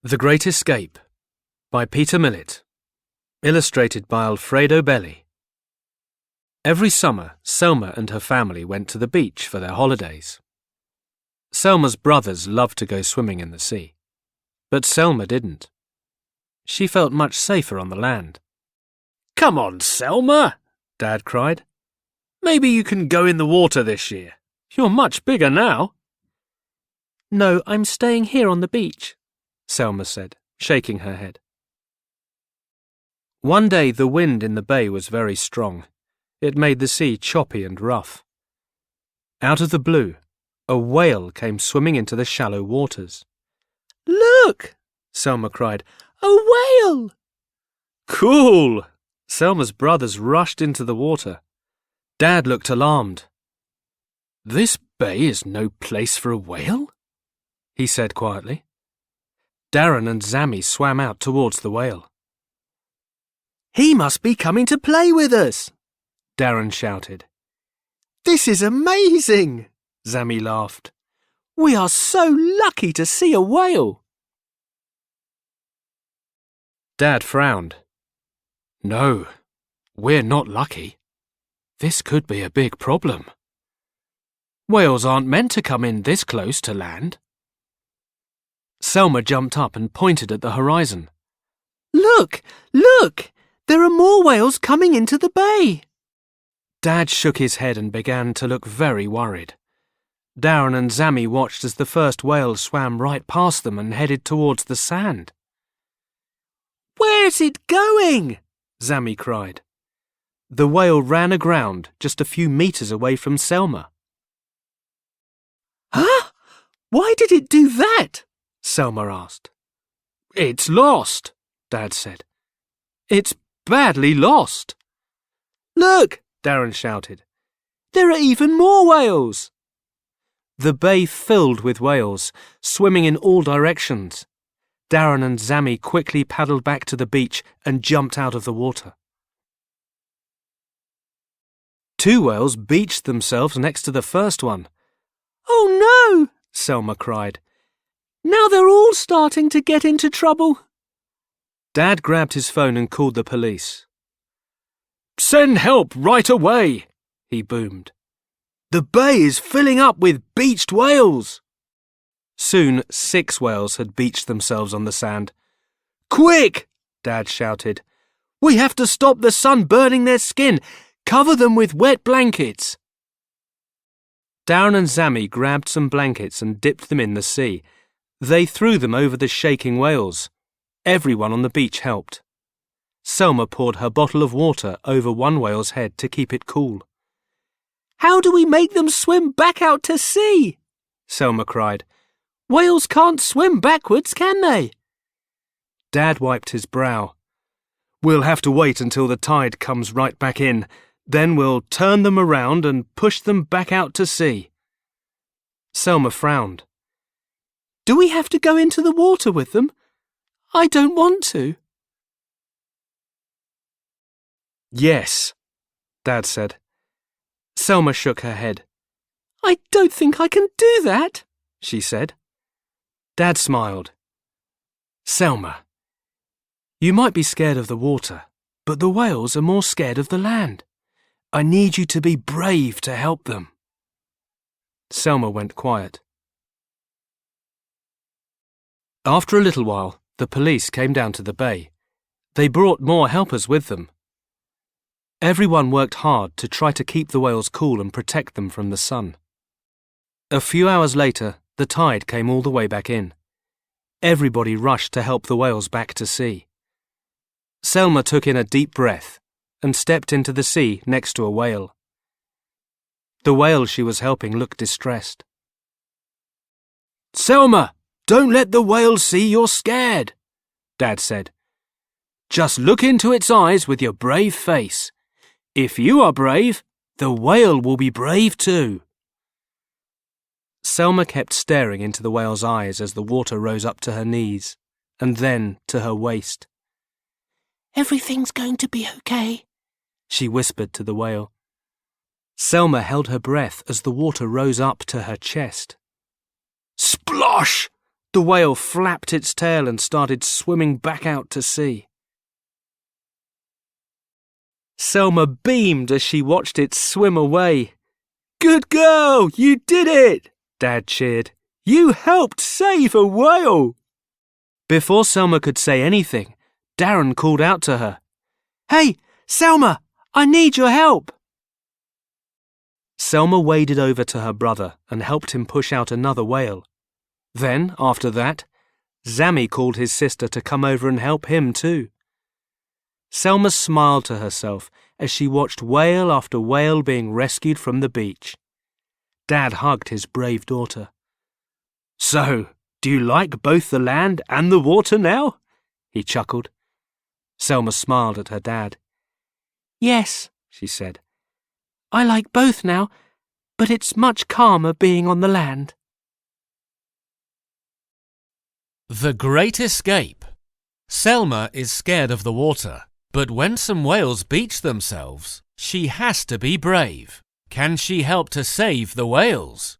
The Great Escape by Peter Millett. Illustrated by Alfredo Belli. Every summer, Selma and her family went to the beach for their holidays. Selma's brothers loved to go swimming in the sea, but Selma didn't. She felt much safer on the land. "Come on, Selma," Dad cried. "Maybe you can go in the water this year. You're much bigger now." "No, I'm staying here on the beach," Selma said, shaking her head. One day the wind in the bay was very strong. It made the sea choppy and rough. Out of the blue, a whale came swimming into the shallow waters. "Look!" Selma cried. "A whale!" "Cool!" Selma's brothers rushed into the water. Dad looked alarmed. "This bay is no place for a whale," he said quietly. Darren and Zammy swam out towards the whale. "He must be coming to play with us," Darren shouted. "This is amazing," Zammy laughed. "We are so lucky to see a whale." Dad frowned. "No, we're not lucky. This could be a big problem. Whales aren't meant to come in this close to land." Selma jumped up and pointed at the horizon. "Look! Look! There are more whales coming into the bay." Dad shook his head and began to look very worried. Darren and Zammy watched as the first whale swam right past them and headed towards the sand. "Where's it going?" Zammy cried. The whale ran aground just a few meters away from Selma. "Huh? Why did it do that?" Selma asked. "It's lost," Dad said. "It's badly lost." "Look!" Darren shouted. "There are even more whales!" The bay filled with whales, swimming in all directions. Darren and Zammy quickly paddled back to the beach and jumped out of the water. Two whales beached themselves next to the first one. "Oh no!" Selma cried. "Now they're all starting to get into trouble." Dad grabbed his phone and called the police. "Send help right away," he boomed. "The bay is filling up with beached whales." Soon 6 whales had beached themselves on the sand. "Quick!" Dad shouted. "We have to stop the sun burning their skin. Cover them with wet blankets." Darren and Zammy grabbed some blankets and dipped them in the sea. They threw them over the shaking whales. Everyone on the beach helped. Selma poured her bottle of water over one whale's head to keep it cool. "How do we make them swim back out to sea?" Selma cried. "Whales can't swim backwards, can they?" Dad wiped his brow. "We'll have to wait until the tide comes right back in. Then we'll turn them around and push them back out to sea." Selma frowned. "Do we have to go into the water with them? I don't want to." "Yes," Dad said. Selma shook her head. "I don't think I can do that," she said. Dad smiled. "Selma, you might be scared of the water, but the whales are more scared of the land. I need you to be brave to help them." Selma went quiet. After a little while, the police came down to the bay. They brought more helpers with them. Everyone worked hard to try to keep the whales cool and protect them from the sun. A few hours later, the tide came all the way back in. Everybody rushed to help the whales back to sea. Selma took in a deep breath and stepped into the sea next to a whale. The whale she was helping looked distressed. "Selma, don't let the whale see you're scared," Dad said. "Just look into its eyes with your brave face. If you are brave, the whale will be brave too." Selma kept staring into the whale's eyes as the water rose up to her knees, and then to her waist. "Everything's going to be okay," she whispered to the whale. Selma held her breath as the water rose up to her chest. "Splosh!" The whale flapped its tail and started swimming back out to sea. Selma beamed as she watched it swim away. "Good girl, you did it!" Dad cheered. "You helped save a whale!" Before Selma could say anything, Darren called out to her. "Hey, Selma, I need your help!" Selma waded over to her brother and helped him push out another whale. Then, after that, Zammy called his sister to come over and help him too. Selma smiled to herself as she watched whale after whale being rescued from the beach. Dad hugged his brave daughter. "So, do you like both the land and the water now?" he chuckled. Selma smiled at her dad. "Yes," she said. "I like both now, but it's much calmer being on the land." The Great Escape. Selma is scared of the water, but when some whales beach themselves, she has to be brave. Can she help to save the whales?